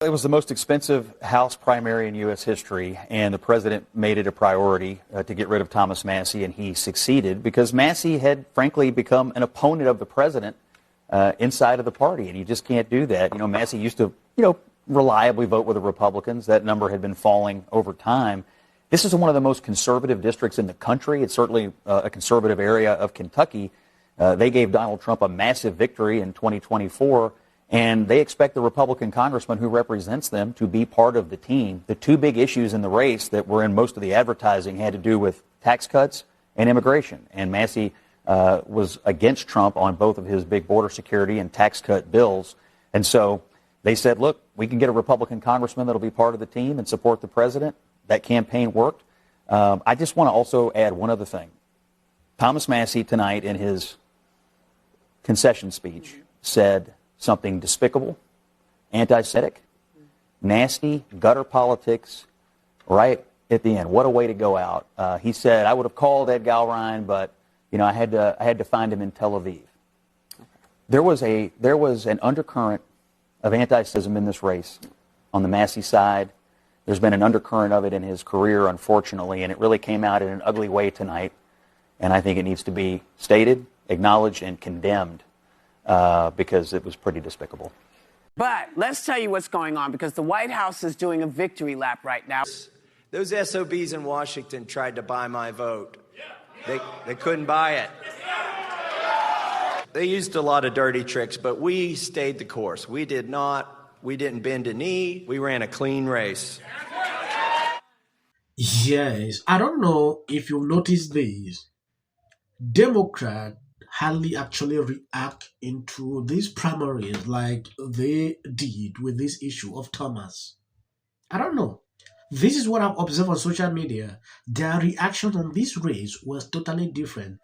It was the most expensive House primary in U.S. history, and the president made it a priority to get rid of Thomas Massie, and he succeeded because Massie had, frankly, become an opponent of the president inside of the party, and you just can't do that. You know, Massie used to, reliably vote with the Republicans. That number had been falling over time. This is one of the most conservative districts in the country. It's certainly a conservative area of Kentucky. They gave Donald Trump a massive victory in 2024. And they expect the Republican congressman who represents them to be part of the team. The two big issues in the race that were in most of the advertising had to do with tax cuts and immigration. And Massie was against Trump on both of his big border security and tax cut bills. And so they said, look, we can get a Republican congressman that'll be part of the team and support the president. That campaign worked. I just want to also add one other thing. Thomas Massie tonight in his concession speech said something despicable, anti-Semitic, nasty, gutter politics, right at the end. What a way to go out. He said, I would have called Ed Galrine, but, I had to find him in Tel Aviv. There was an undercurrent of anti-Semitism in this race on the Massie side. There's been an undercurrent of it in his career, unfortunately, and it really came out in an ugly way tonight. And I think it needs to be stated, acknowledged, and condemned. Because it was pretty despicable. But let's tell you what's going on, because the White House is doing a victory lap right now. Those SOBs in Washington tried to buy my vote. They couldn't buy it. They used a lot of dirty tricks, but we stayed the course. We didn't bend a knee. We ran a clean race. Yes, I don't know if you've noticed this. Democrat hardly actually react into these primaries like they did with this issue of Thomas. I don't know. This is what I've observed on social media. Their reaction on this race was totally different.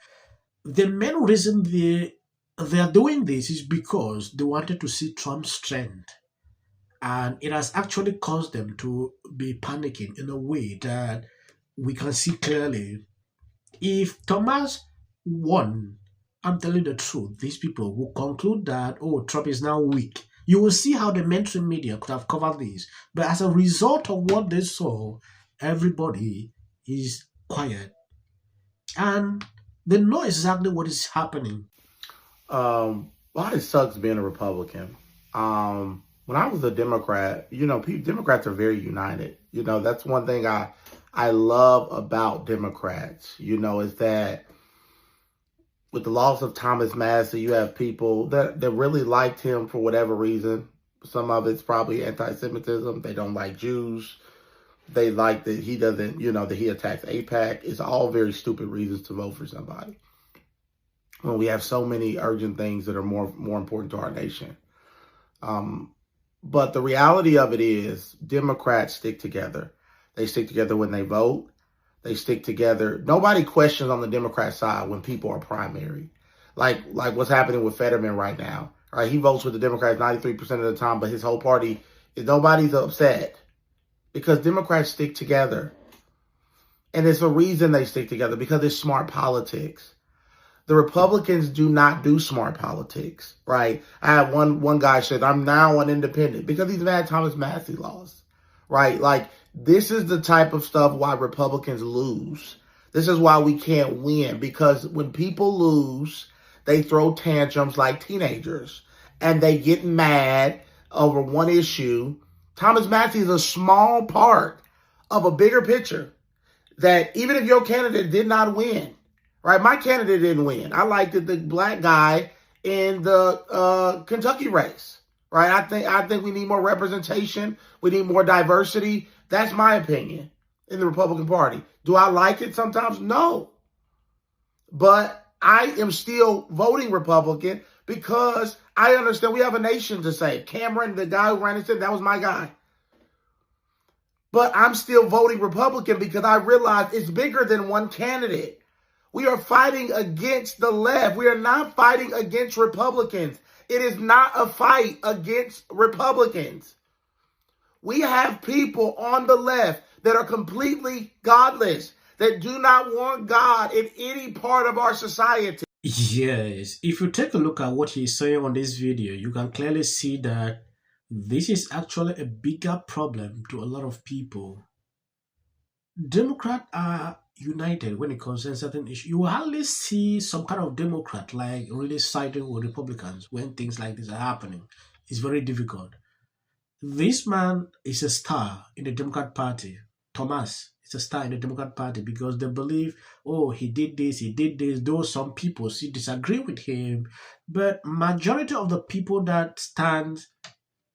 The main reason they are doing this is because they wanted to see Trump's strength. And it has actually caused them to be panicking in a way that we can see clearly. If Thomas won, I'm telling the truth, these people will conclude that, Trump is now weak. You will see how the mainstream media could have covered this. But as a result of what they saw, everybody is quiet. And they know exactly what is happening. It sucks being a Republican. When I was a Democrat, Democrats are very united. That's one thing I love about Democrats, is that with the loss of Thomas Massie, you have people that really liked him for whatever reason. Some of it's probably anti-Semitism. They don't like Jews. They like that he doesn't, that he attacks AIPAC. It's all very stupid reasons to vote for somebody when we have so many urgent things that are more important to our nation. But the reality of it is Democrats stick together. They stick together when they vote. They stick together. Nobody questions on the Democrat side when people are primary. Like what's happening with Fetterman right now. Right? He votes with the Democrats 93% of the time, but his whole party, nobody's upset. Because Democrats stick together. And it's a reason they stick together, because it's smart politics. The Republicans do not do smart politics, right? I had one guy said, I'm now an independent, because he's mad Thomas Massie lost, right? This is the type of stuff why Republicans lose. This is why we can't win, because when people lose, they throw tantrums like teenagers and they get mad over one issue. Thomas Massie is a small part of a bigger picture that even if your candidate did not win, right? My candidate didn't win. I liked the black guy in the Kentucky race, right? I think we need more representation. We need more diversity. That's my opinion in the Republican Party. Do I like it sometimes? No. But I am still voting Republican because I understand we have a nation to save. Cameron, the guy who ran it, said that was my guy. But I'm still voting Republican because I realize it's bigger than one candidate. We are fighting against the left. We are not fighting against Republicans. It is not a fight against Republicans. We have people on the left that are completely godless, that do not want God in any part of our society. Yes, if you take a look at what he's saying on this video, you can clearly see that This is actually a bigger problem to a lot of people. Democrats are united when it concerns certain issues. You will hardly see some kind of Democrat like really siding with Republicans when things like this are happening. It's very difficult. This man is a star in the Democrat Party. Thomas is a star in the Democrat Party because they believe, oh, he did this, though some people still disagree with him. But majority of the people that stand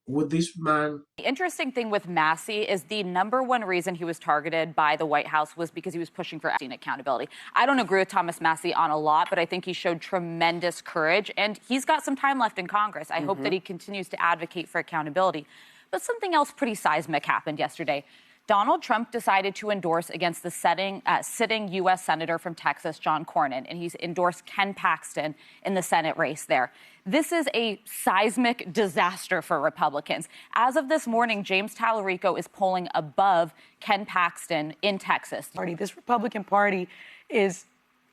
with this man. The interesting thing with Massie is the #1 reason he was targeted by the White House was because he was pushing for accountability. I don't agree with Thomas Massie on a lot, but I think he showed tremendous courage, and he's got some time left in Congress. I hope that he continues to advocate for accountability. But something else pretty seismic happened yesterday. Donald Trump decided to endorse against the sitting U.S. Senator from Texas, John Cornyn, and he's endorsed Ken Paxton in the Senate race there. This is a seismic disaster for Republicans. As of this morning, James Tallarico is polling above Ken Paxton in Texas. This Republican Party is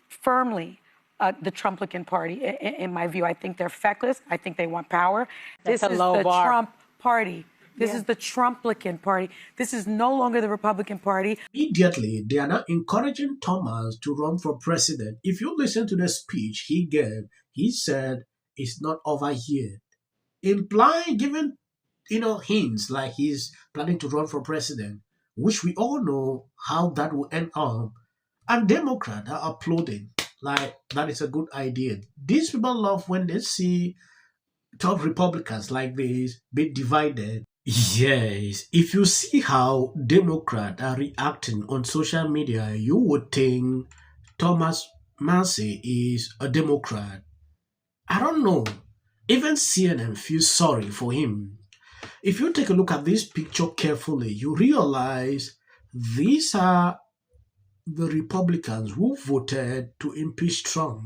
firmly the Trumplican Party, in my view. I think they're feckless. I think they want power. This is the Trump Party. This is the Trumplican Party. This is no longer the Republican Party. Immediately, they are now encouraging Thomas to run for president. If you listen to the speech he gave, he said it's not over yet, implying, giving hints like he's planning to run for president, which we all know how that will end up. And Democrats are applauding like that is a good idea. These people love when they see top Republicans like this be divided. Yes, if you see how Democrats are reacting on social media, you would think Thomas Massie is a Democrat. I don't know. Even CNN feels sorry for him. If you take a look at this picture carefully, you realize these are the Republicans who voted to impeach Trump.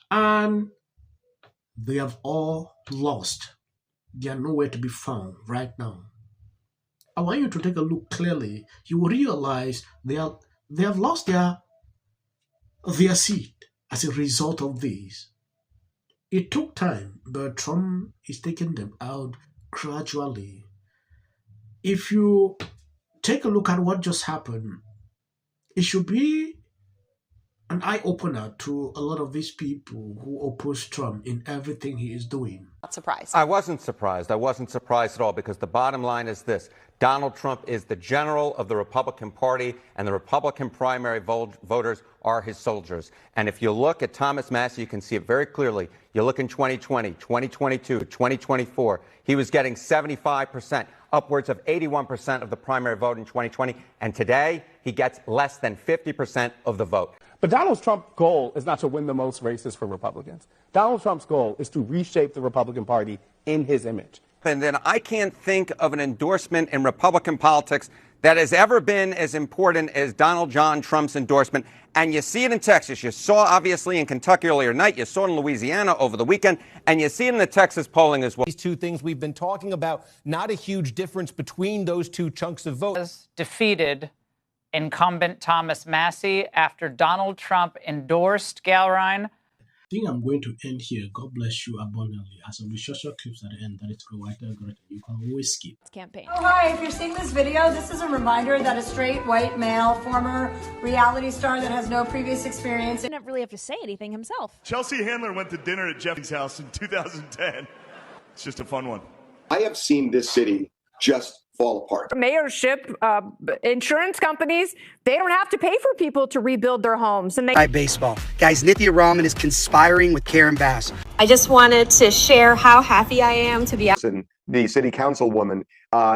And they have all lost. They are nowhere to be found right now. I want you to take a look clearly. You will realize they have lost their seat as a result of this. It took time, but Trump is taking them out gradually. If you take a look at what just happened, it should be an eye-opener to a lot of these people who oppose Trump in everything he is doing. Not surprised. I wasn't surprised. I wasn't surprised at all because the bottom line is this. Donald Trump is the general of the Republican Party, and the Republican primary voters are his soldiers. And if you look at Thomas Massie, you can see it very clearly. You look in 2020, 2022, 2024, he was getting 75%, upwards of 81% of the primary vote in 2020. And today, he gets less than 50% of the vote. But Donald Trump's goal is not to win the most races for Republicans. Donald Trump's goal is to reshape the Republican Party in his image. And then I can't think of an endorsement in Republican politics that has ever been as important as Donald John Trump's endorsement. And you see it in Texas. You saw, obviously, in Kentucky earlier tonight. You saw it in Louisiana over the weekend. And you see it in the Texas polling as well. These two things we've been talking about, not a huge difference between those two chunks of votes. Defeated incumbent Thomas Massie after Donald Trump endorsed Galrine. I think I'm going to end here. God bless you abundantly. As of the social clips at the end, that is the white algorithm. You can always skip. Campaign. Oh, hi. If you're seeing this video, this is a reminder that a straight white male, former reality star that has no previous experience. Didn't really have to say anything himself. Chelsea Handler went to dinner at Jeffy's house in 2010. It's just a fun one. I have seen this city just fall apart. Mayorship, insurance companies, they don't have to pay for people to rebuild their homes. And they baseball. Guys, Nithya Rahman is conspiring with Karen Bass. I just wanted to share how happy I am to be the city councilwoman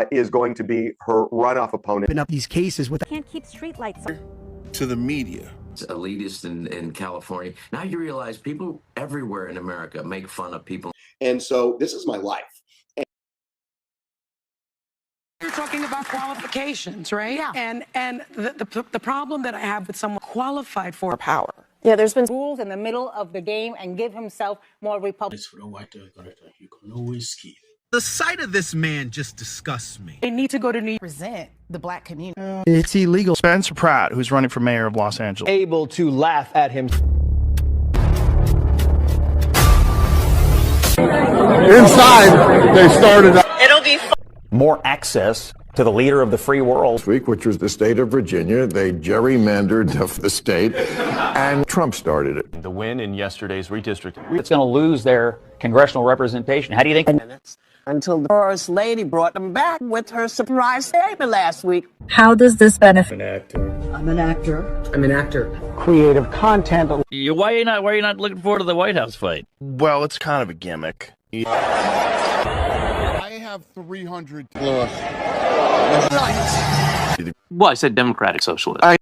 is going to be her runoff opponent. Open up these cases with can't keep streetlights on. To the media. It's elitist in California. Now you realize people everywhere in America make fun of people. And so this is my life. You're talking about qualifications, right? Yeah. And the problem that I have with someone qualified for power. Yeah, there's been rules in the middle of the game and give himself more Republican. For the white algorithm, you can always skip. The sight of this man just disgusts me. They need to go to New York. Present the black community. It's illegal. Spencer Pratt, who's running for mayor of Los Angeles. Able to laugh at him. Inside, they started. It'll be more access to the leader of the free world. This week, which was the state of Virginia, they gerrymandered the state, and Trump started it. The win in yesterday's redistricting. It's going to lose their congressional representation. How do you think? Until the first lady brought them back with her surprise statement last week. How does this benefit? I'm an actor. Creative content. Why are you not looking forward to the White House fight? Well, it's kind of a gimmick. I have 300 plus. Well, I said Democratic Socialist.